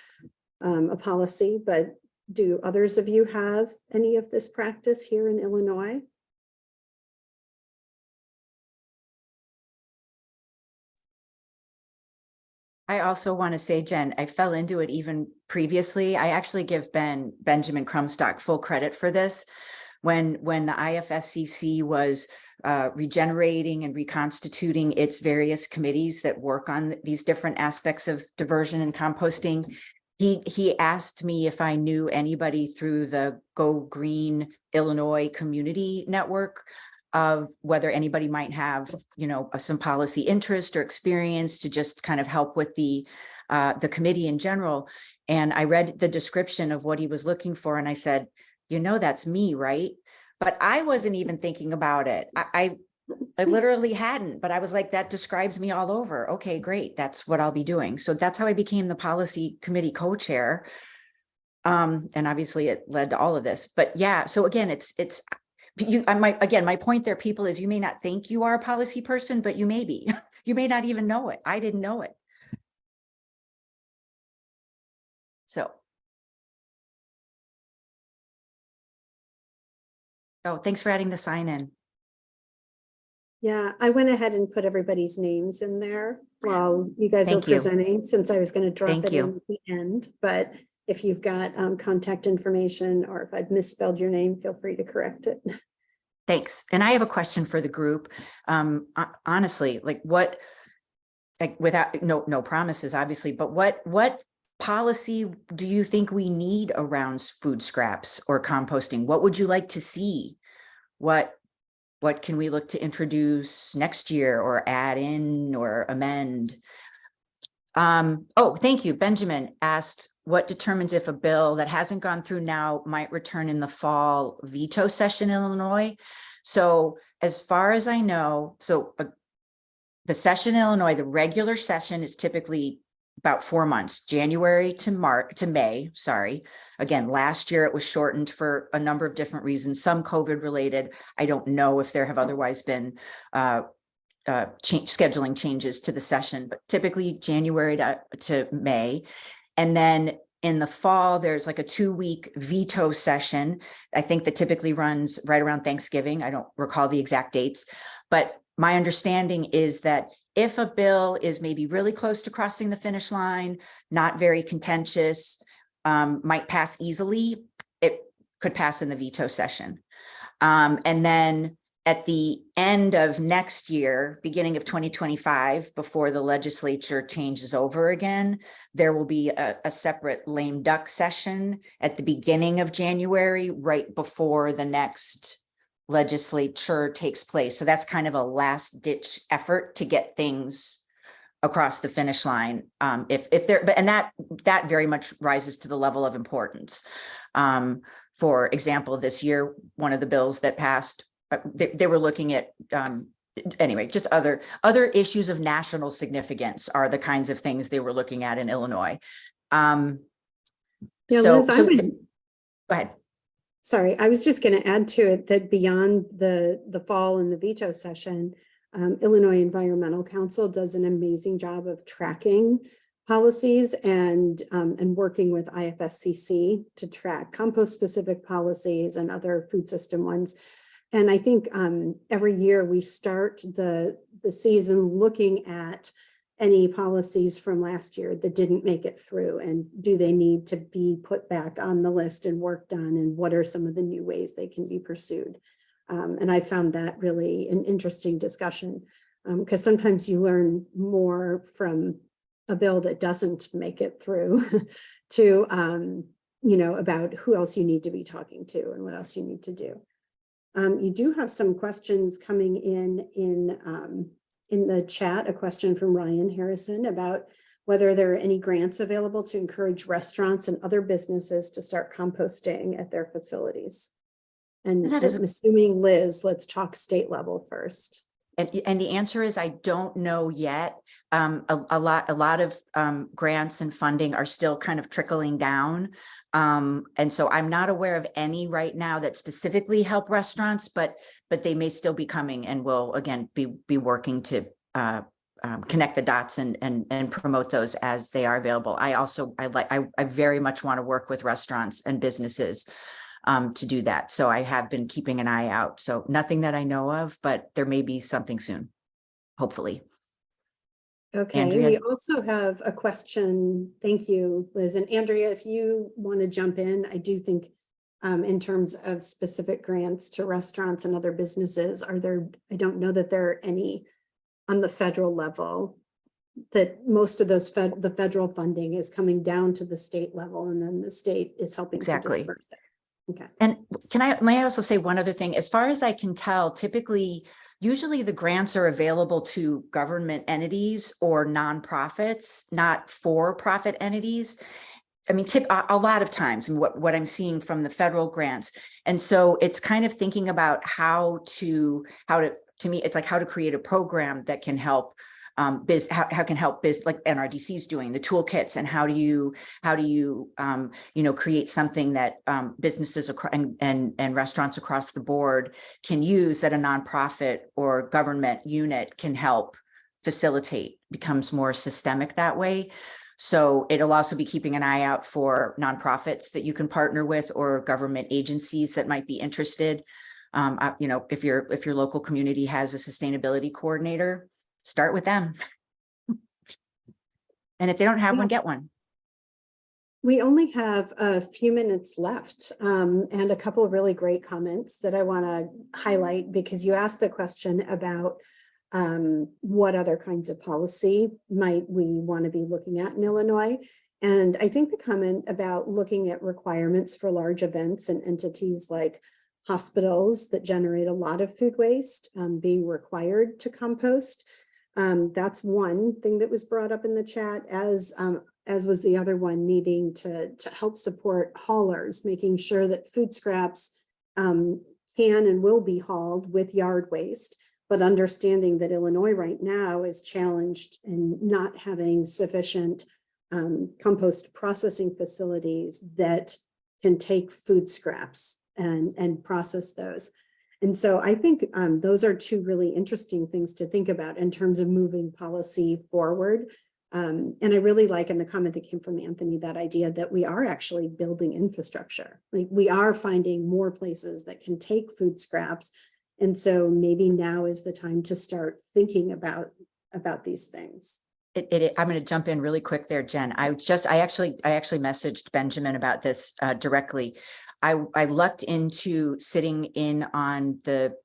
a policy, but do others of you have any of this practice here in Illinois? I also want to say, Jen, I fell into it even previously. I actually give Benjamin Crumstock full credit for this. When the IFSCC was regenerating and reconstituting its various committees that work on these different aspects of diversion and composting, he asked me if I knew anybody through the Go Green Illinois Community Network, of whether anybody might have, some policy interest or experience to just kind of help with the committee in general. And I read the description of what he was looking for, and I said, that's me, right? But I wasn't even thinking about it. I literally hadn't, but I was like, that describes me all over. Okay, great. That's what I'll be doing. So that's how I became the policy committee co-chair. And obviously it led to all of this, but yeah. So again, my point there, people, is you may not think you are a policy person, but you may be. You may not even know it. I didn't know it. So. Oh, thanks for adding the sign in. Yeah, I went ahead and put everybody's names in there while you guys were presenting, since I was going to drop it in at the end. But if you've got contact information, or if I've misspelled your name, feel free to correct it. Thanks. And I have a question for the group. Honestly, without no promises, obviously, but what policy do you think we need around food scraps or composting? What would you like to see? What can we look to introduce next year, or add in or amend? Oh, thank you. Benjamin asked, what determines if a bill that hasn't gone through now might return in the fall veto session in Illinois? So as far as I know, the session in Illinois, the regular session is typically about 4 months, January to May, sorry. Again, last year it was shortened for a number of different reasons, some COVID related. I don't know if there have otherwise been scheduling changes to the session, but typically January to May. And then in the fall, there's like a 2-week veto session. I think that typically runs right around Thanksgiving. I don't recall the exact dates, but my understanding is that if a bill is maybe really close to crossing the finish line, not very contentious, might pass easily, it could pass in the veto session. And then at the end of next year, beginning of 2025, before the legislature changes over again, there will be a separate lame duck session at the beginning of January, right before the next legislature takes place. So that's kind of a last ditch effort to get things across the finish line. If there, but, and that very much rises to the level of importance. For example, this year, one of the bills that passed, they were looking at, anyway, just other issues of national significance are the kinds of things they were looking at in Illinois. Yeah, So, Liz, go ahead. Sorry, I was just going to add to it that beyond the fall and the veto session, Illinois Environmental Council does an amazing job of tracking policies and working with IFSCC to track compost specific policies and other food system ones. And I think every year we start the season looking at any policies from last year that didn't make it through, and do they need to be put back on the list and worked on, and what are some of the new ways they can be pursued. And I found that really an interesting discussion, because sometimes you learn more from a bill that doesn't make it through to, about who else you need to be talking to and what else you need to do. You do have some questions coming in the chat, a question from Ryan Harrison about whether there are any grants available to encourage restaurants and other businesses to start composting at their facilities. And That is I'm assuming, Liz, let's talk state level first. And the answer is, I don't know yet. A lot of grants and funding are still kind of trickling down. And so I'm not aware of any right now that specifically help restaurants, but they may still be coming, and will again be working to connect the dots and promote those as they are available. I very much want to work with restaurants and businesses to do that. So I have been keeping an eye out. So nothing that I know of, but there may be something soon, hopefully. Okay, Andrea? we also have a question. Thank you, Liz. And Andrea, if you want to jump in, I do think in terms of specific grants to restaurants and other businesses, I don't know that there are any on the federal level, that most of those the federal funding is coming down to the state level, and then the state is helping to disperse it. Okay. And may I also say one other thing? As far as I can tell, usually the grants are available to government entities or nonprofits, not for-profit entities. I mean, a lot of times, and what I'm seeing from the federal grants. And so it's kind of thinking about how to me, it's like how to create a program that can help how can help like NRDC is doing the toolkits, and how do you create something that businesses and restaurants across the board can use, that a nonprofit or government unit can help facilitate, becomes more systemic that way. So it'll also be keeping an eye out for nonprofits that you can partner with, or government agencies that might be interested. If your local community has a sustainability coordinator, start with them. And if they don't have one, get one. We only have a few minutes left, and a couple of really great comments that I want to highlight, because you asked the question about what other kinds of policy might we want to be looking at in Illinois. And I think the comment about looking at requirements for large events and entities like hospitals that generate a lot of food waste being required to compost. That's one thing that was brought up in the chat, as was the other one, needing to help support haulers, making sure that food scraps can and will be hauled with yard waste, but understanding that Illinois right now is challenged in not having sufficient compost processing facilities that can take food scraps and process those. And so I think those are two really interesting things to think about in terms of moving policy forward. And I really like, in the comment that came from Anthony, that idea that we are actually building infrastructure. Like, we are finding more places that can take food scraps. And so maybe now is the time to start thinking about these things. I'm going to jump in really quick there, Jen. I actually messaged Benjamin about this directly. I lucked into sitting in on the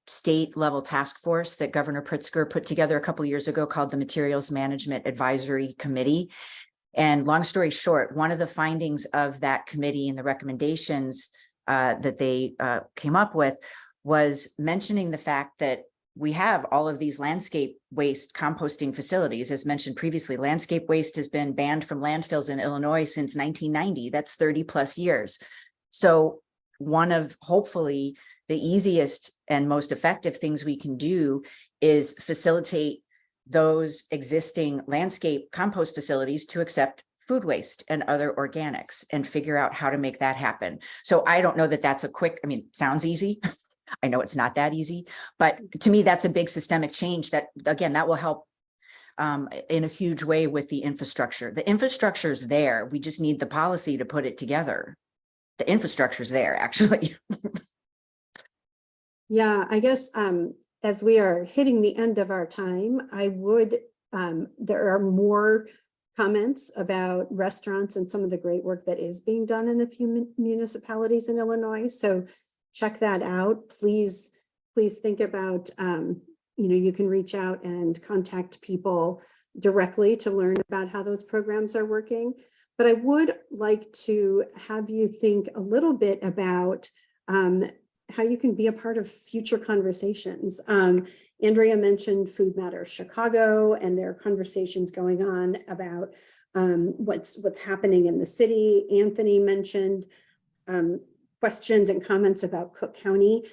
state level task force that Governor Pritzker put together a couple of years ago called the Materials Management Advisory Committee. And long story short, one of the findings of that committee and the recommendations that they came up with was mentioning the fact that we have all of these landscape waste composting facilities. As mentioned previously, landscape waste has been banned from landfills in Illinois since 1990. That's 30 plus years. So one of hopefully the easiest and most effective things we can do is facilitate those existing landscape compost facilities to accept food waste and other organics and figure out how to make that happen. So I don't know that that's a quick, I mean, sounds easy. I know it's not that easy, but to me, that's a big systemic change that, again, that will help in a huge way with the infrastructure. The infrastructure is there. We just need the policy to put it together. The infrastructure is there, actually. Yeah, I guess as we are hitting the end of our time, I would, there are more comments about restaurants and some of the great work that is being done in a few municipalities in Illinois. So check that out. Please think about, you can reach out and contact people directly to learn about how those programs are working. But I would like to have you think a little bit about how you can be a part of future conversations. Andrea mentioned Food Matters Chicago, and there are conversations going on about what's happening in the city. Anthony mentioned questions and comments about Cook County.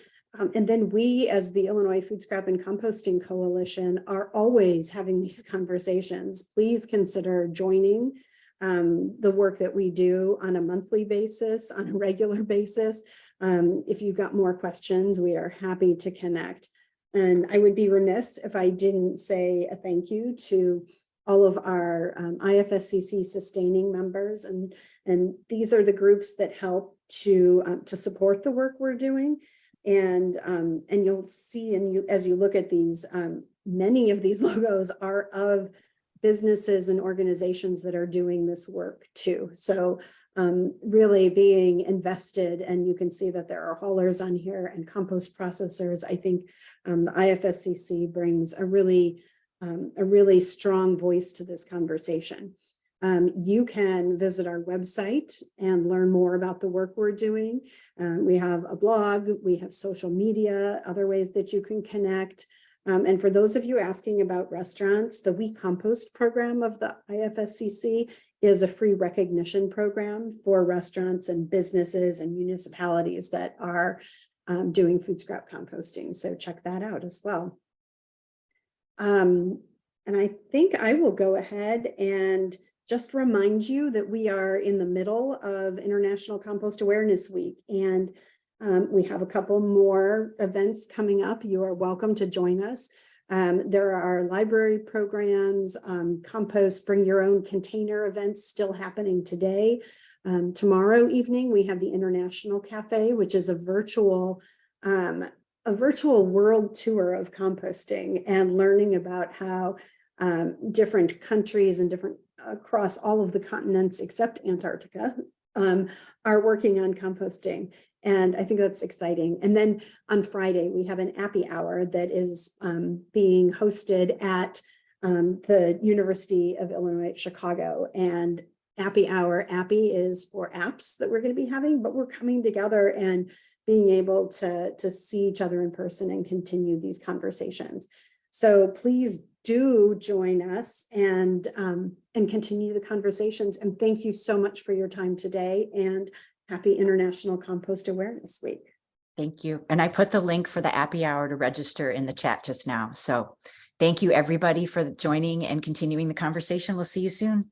And then we, as the Illinois Food Scrap and Composting Coalition, are always having these conversations. Please consider joining the work that we do on a monthly basis, on a regular basis. If you've got more questions, we are happy to connect. And I would be remiss if I didn't say a thank you to all of our IFSCC sustaining members. And these are the groups that help to support the work we're doing. And you'll see, as you look at these, many of these logos are of businesses and organizations that are doing this work too. So really being invested, and you can see that there are haulers on here and compost processors. I think the IFSCC brings a really strong voice to this conversation. You can visit our website and learn more about the work we're doing. We have a blog, we have social media, other ways that you can connect. And for those of you asking about restaurants, the We Compost program of the IFSCC is a free recognition program for restaurants and businesses and municipalities that are doing food scrap composting. So check that out as well. And I think I will go ahead and just remind you that we are in the middle of International Compost Awareness Week, and we have a couple more events coming up. You are welcome to join us. There are library programs, compost, bring your own container events still happening today. Tomorrow evening, we have the International Cafe, which is a virtual world tour of composting and learning about how different countries and different across all of the continents except Antarctica are working on composting. And I think that's exciting. And then on Friday, we have an Appy Hour that is being hosted at the University of Illinois at Chicago. And Appy Hour, Appy is for apps that we're going to be having, but we're coming together and being able to see each other in person and continue these conversations. So please do join us and continue the conversations. And thank you so much for your time today, and happy International Compost Awareness Week. Thank you. And I put the link for the Appy Hour to register in the chat just now. So thank you everybody for joining and continuing the conversation. We'll see you soon.